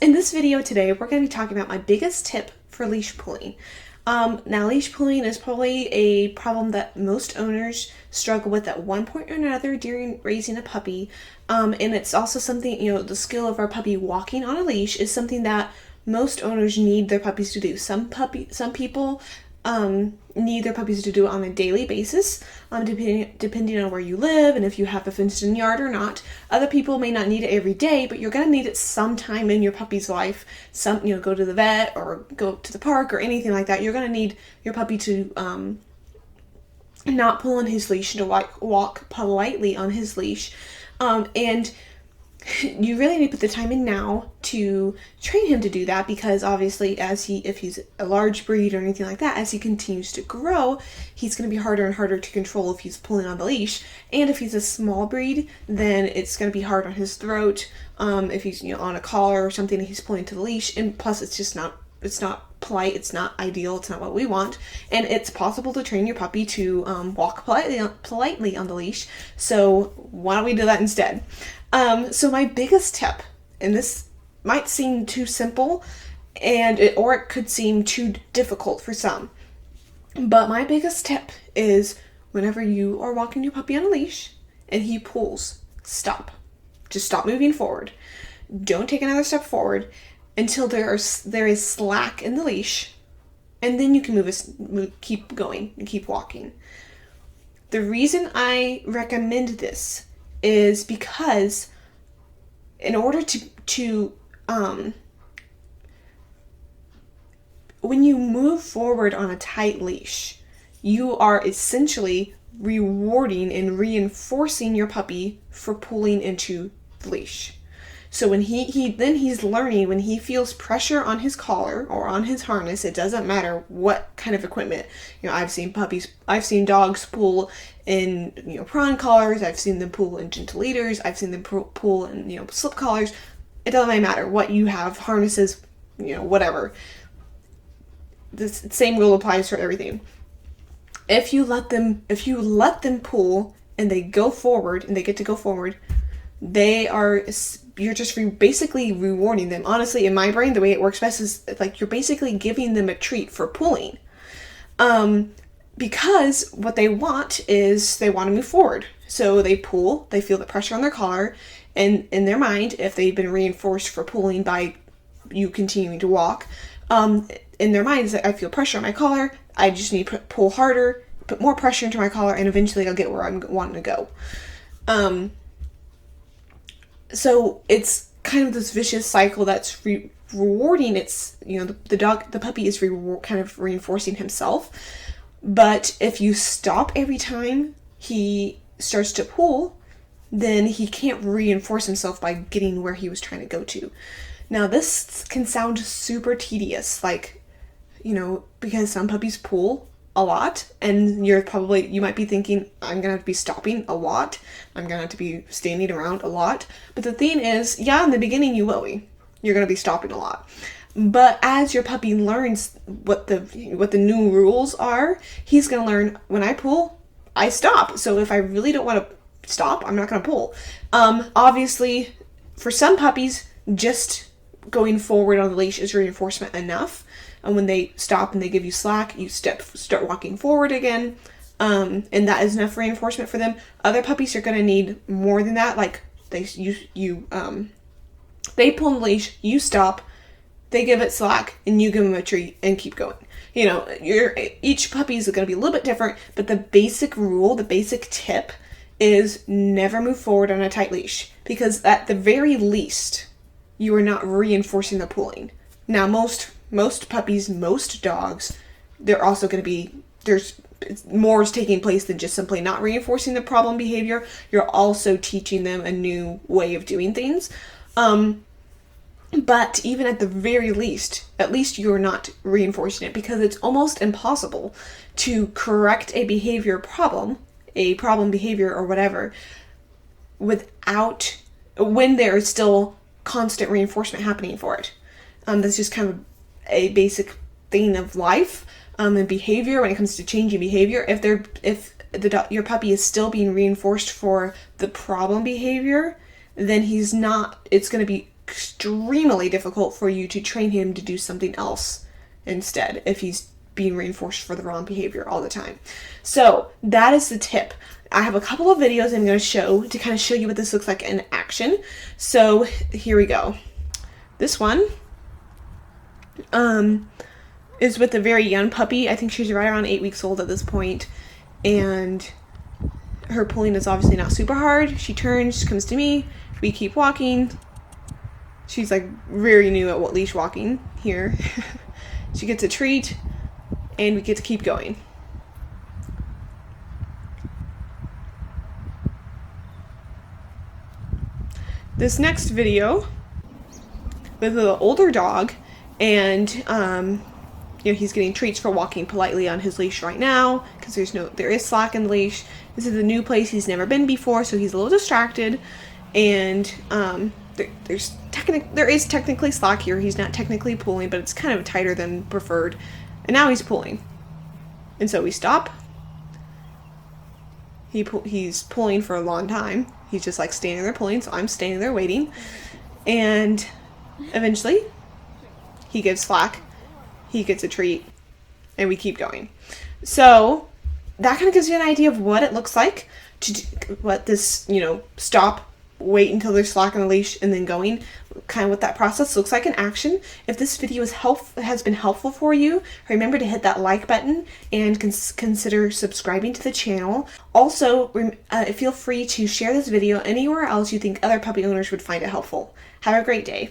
In this video today, we're going to be talking about my biggest tip for leash pulling. Now, leash pulling is probably a problem that most owners struggle with at one point or another during raising a puppy. And it's also something, the skill of our puppy walking on a leash is something that most owners need their puppies to do. Some people need their puppies to do it on a daily basis, depending on where you live and if you have a fenced-in yard or not. Other people may not need it every day, but you're going to need it sometime in your puppy's life. Go to the vet or go to the park or anything like that. You're going to need your puppy to not pull on his leash, to walk politely on his leash. And you really need to put the time in now to train him to do that, because obviously if he's a large breed or anything like that, as he continues to grow, he's going to be harder and harder to control if he's pulling on the leash. And if he's a small breed, then it's going to be hard on his throat. If he's on a collar or something and he's pulling to the leash, and plus it's not polite, it's not ideal, it's not what we want. And it's possible to train your puppy to walk politely on the leash. So why don't we do that instead? So my biggest tip, and this might seem too simple, or it could seem too difficult for some, but my biggest tip is whenever you are walking your puppy on a leash and he pulls, stop. Just stop moving forward. Don't take another step forward until there is slack in the leash, and then you can keep going and keep walking. The reason I recommend this is because in order to when you move forward on a tight leash, you are essentially rewarding and reinforcing your puppy for pulling into the leash. So when he's learning, when he feels pressure on his collar or on his harness, it doesn't matter what kind of equipment. I've seen dogs pull in, prawn collars. I've seen them pull in gentle leaders. I've seen them pull in, slip collars. It doesn't really matter what you have, harnesses, whatever. The same rule applies for everything. If you let them pull and they go forward and they get to go forward, you're just basically rewarding them. Honestly, in my brain, the way it works best is like you're basically giving them a treat for pulling. Because what they want is they want to move forward. So they pull, they feel the pressure on their collar, and in their mind, if they've been reinforced for pulling by you continuing to walk, in their mind is that I feel pressure on my collar, I just need to pull harder, put more pressure into my collar, and eventually I'll get where I'm wanting to go. So it's kind of this vicious cycle that's rewarding. It's, the puppy is kind of reinforcing himself. But if you stop every time he starts to pull, then he can't reinforce himself by getting where he was trying to go to. Now, this can sound super tedious, because some puppies pull a lot, and you might be thinking, I'm gonna have to be stopping a lot, I'm gonna have to be standing around a lot. But the thing is, in the beginning you're gonna be stopping a lot. But as your puppy learns what the new rules are, he's gonna learn, when I pull, I stop. So if I really don't want to stop, I'm not gonna pull. Obviously, for some puppies, just going forward on the leash is reinforcement enough. And when they stop and they give you slack, you start walking forward again. And that is enough reinforcement for them. Other puppies are going to need more than that. Like they pull on the leash, you stop, they give it slack, and you give them a treat and keep going. Each puppy is going to be a little bit different, but the basic rule, the basic tip is never move forward on a tight leash, because at the very least, you are not reinforcing the pulling. Now, most puppies, most dogs, they're also going to be, more is taking place than just simply not reinforcing the problem behavior. You're also teaching them a new way of doing things. But even at the very least, at least you're not reinforcing it, because it's almost impossible to correct a problem behavior or whatever, when there is still constant reinforcement happening for it. That's just kind of a basic thing of life and behavior when it comes to changing behavior. If your puppy is still being reinforced for the problem behavior, then it's going to be extremely difficult for you to train him to do something else instead if he's being reinforced for the wrong behavior all the time. So that is the tip. I have a couple of videos I'm going to show to kind of show you what this looks like in action. So here we go. This one is with a very young puppy. I think she's right around 8 weeks old at this point, and her pulling is obviously not super hard. She turns, comes to me, we keep walking. She's like very new at what leash walking here. She gets a treat, and we get to keep going. This next video with an older dog, and he's getting treats for walking politely on his leash right now because there is slack in the leash. This is a new place he's never been before, so he's a little distracted, and there is technically slack here. He's not technically pulling, but it's kind of tighter than preferred, and now he's pulling. And so we stop. He's pulling for a long time. He's just like standing there pulling, so I'm standing there waiting. And eventually, he gives slack, he gets a treat, and we keep going. So that kind of gives you an idea of what it looks like to do, what this, stop, wait until there's slack on the leash, and then going, kind of what that process looks like in action. If this video has been helpful for you, remember to hit that like button and consider subscribing to the channel. Also, feel free to share this video anywhere else you think other puppy owners would find it helpful. Have a great day.